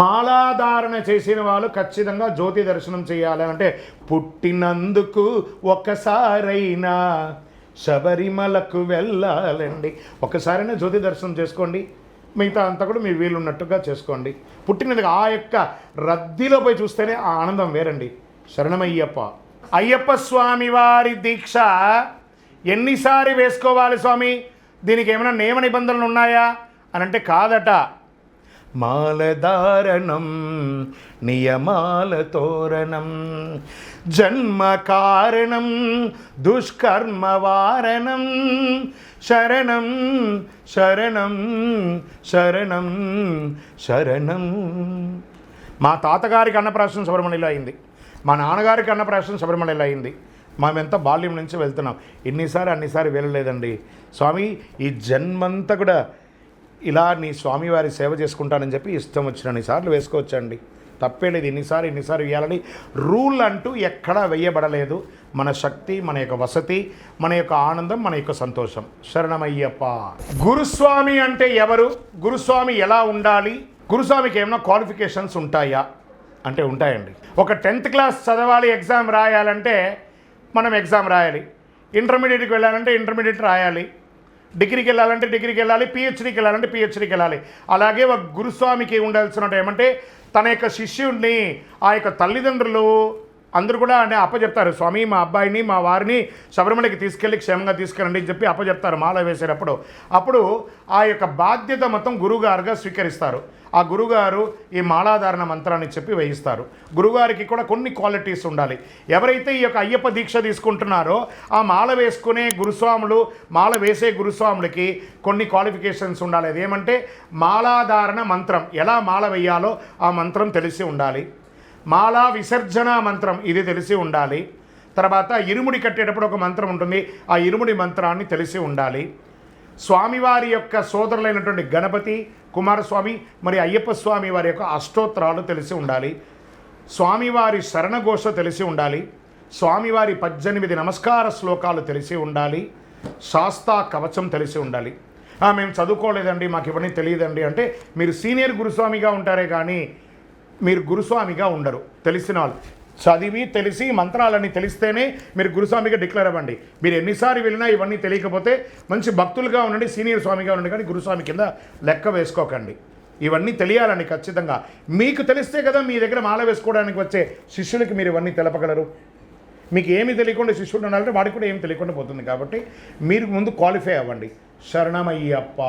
మాలాధారణ చేసిన వాళ్ళు ఖచ్చితంగా జ్యోతి దర్శనం చేయాలి. అంటే పుట్టినందుకు ఒక్కసారైనా శబరిమలకు వెళ్ళాలండి. ఒక్కసారైనా జ్యోతి దర్శనం చేసుకోండి, మిగతా అంతా కూడా మీ వీలున్నట్టుగా చేసుకోండి. పుట్టినందుకు ఆ యొక్క రద్దీలో పోయి చూస్తేనే ఆ ఆనందం వేరండి. శరణమయ్యప్ప. అయ్యప్ప స్వామి వారి దీక్ష ఎన్నిసారి వేసుకోవాలి స్వామి, దీనికి ఏమైనా నియమ నిబంధనలు ఉన్నాయా అని అంటే కాదట. మాలధారణం నియమాల తోరణం జన్మ కారణం దుష్కర్మ వారణం శరణం శరణం శరణం శరణం. మా తాతగారికి అన్నప్రాశనం శబరిమలలో అయింది, మా నాన్నగారికి అన్నప్రాశనం శబరిమలలో అయింది. మేమెంత బాల్యం నుంచి వెళ్తున్నాం, అన్నిసారి వెళ్ళలేదండి. స్వామి ఈ జన్మంతా కూడా ఇలా నీ స్వామివారి సేవ చేసుకుంటానని చెప్పి ఇష్టం వచ్చిన సార్లు వేసుకోవచ్చండి, తప్పేలేదు. ఇన్నిసార్లు వేయాలని రూల్ అంటూ ఎక్కడా వెయ్యబడలేదు. మన శక్తి, మన యొక్క వసతి, మన యొక్క ఆనందం, మన యొక్క సంతోషం. శరణమయ్యప్ప. గురుస్వామి అంటే ఎవరు, గురుస్వామి ఎలా ఉండాలి, గురుస్వామికి ఏమైనా క్వాలిఫికేషన్స్ ఉంటాయా అంటే ఉంటాయండి. ఒక 10th క్లాస్ చదవాలి, ఎగ్జామ్ రాయాలంటే మనం ఎగ్జామ్ రాయాలి. ఇంటర్మీడియట్కి వెళ్ళాలంటే ఇంటర్మీడియట్ రాయాలి. డిగ్రీకి వెళ్ళాలంటే డిగ్రీకి వెళ్ళాలి. పిహెచ్డీకి వెళ్ళాలంటే పిహెచ్డీకి వెళ్ళాలి. అలాగే ఒక గురుస్వామికి ఉండాల్సినట్టు ఏమంటే తన యొక్క శిష్యుడిని ఆ యొక్క తల్లిదండ్రులు అందరూ కూడా అంటే అప్పచెప్తారు. స్వామి మా అబ్బాయిని మా వారిని శబరిమలకి తీసుకెళ్ళి క్షేమంగా తీసుకెళ్ళండి అని చెప్పి అప్పచెప్తారు మాల వేసేటప్పుడు. అప్పుడు ఆ యొక్క బాధ్యత మొత్తం గురువుగారుగా స్వీకరిస్తారు. ఆ గురుగారు ఈ మాలాధారణ మంత్రాన్ని చెప్పి వేయిస్తారు. గురుగారికి కూడా కొన్ని క్వాలిటీస్ ఉండాలి. ఎవరైతే ఈ యొక్క అయ్యప్ప దీక్ష తీసుకుంటున్నారో ఆ మాల వేసుకునే గురుస్వాములు, మాల వేసే గురుస్వాములకి కొన్ని క్వాలిఫికేషన్స్ ఉండాలి. అదేమంటే మాలాధారణ మంత్రం, ఎలా మాల వేయాలో ఆ మంత్రం తెలిసి ఉండాలి. మాలా విసర్జన మంత్రం ఇది తెలిసి ఉండాలి. తర్వాత ఇరుముడి కట్టేటప్పుడు ఒక మంత్రం ఉంటుంది, ఆ ఇరుముడి మంత్రాన్ని తెలిసి ఉండాలి. స్వామివారి యొక్క సోదరులైనటువంటి గణపతి, కుమారస్వామి మరి అయ్యప్ప స్వామి వారి యొక్క అష్టోత్తరాలు తెలిసి ఉండాలి. స్వామివారి శరణఘోష తెలిసి ఉండాలి. స్వామివారి 18 నమస్కార శ్లోకాలు తెలిసి ఉండాలి. శాస్తా కవచం తెలిసి ఉండాలి. మేము చదువుకోలేదండి, మాకు ఇవన్నీ తెలియదండి అంటే మీరు సీనియర్ గురుస్వామిగా ఉంటారే కానీ మీరు గురుస్వామిగా ఉండరు. తెలిసిన వాళ్ళు చదివి తెలిసి మంత్రాలన్నీ తెలిస్తేనే మీరు గురుస్వామిగా డిక్లేర్ అవ్వండి. మీరు ఎన్నిసార్లు వెళ్ళినా ఇవన్నీ తెలియకపోతే మంచి భక్తులుగా ఉండండి, సీనియర్ స్వామిగా ఉండండి, కానీ గురుస్వామి కింద లెక్క వేసుకోకండి. ఇవన్నీ తెలియాలండి ఖచ్చితంగా. మీకు తెలిస్తే కదా మీ దగ్గర మాల వేసుకోవడానికి వచ్చే శిష్యులకి మీరు ఇవన్నీ తెలపగలరు. మీకు ఏమి తెలియకుండా శిష్యుడు ఉండాలంటే వాడికి కూడా ఏమి తెలియకుండా పోతుంది. కాబట్టి మీరు ముందు క్వాలిఫై అవ్వండి. శరణమయ్యప్ప.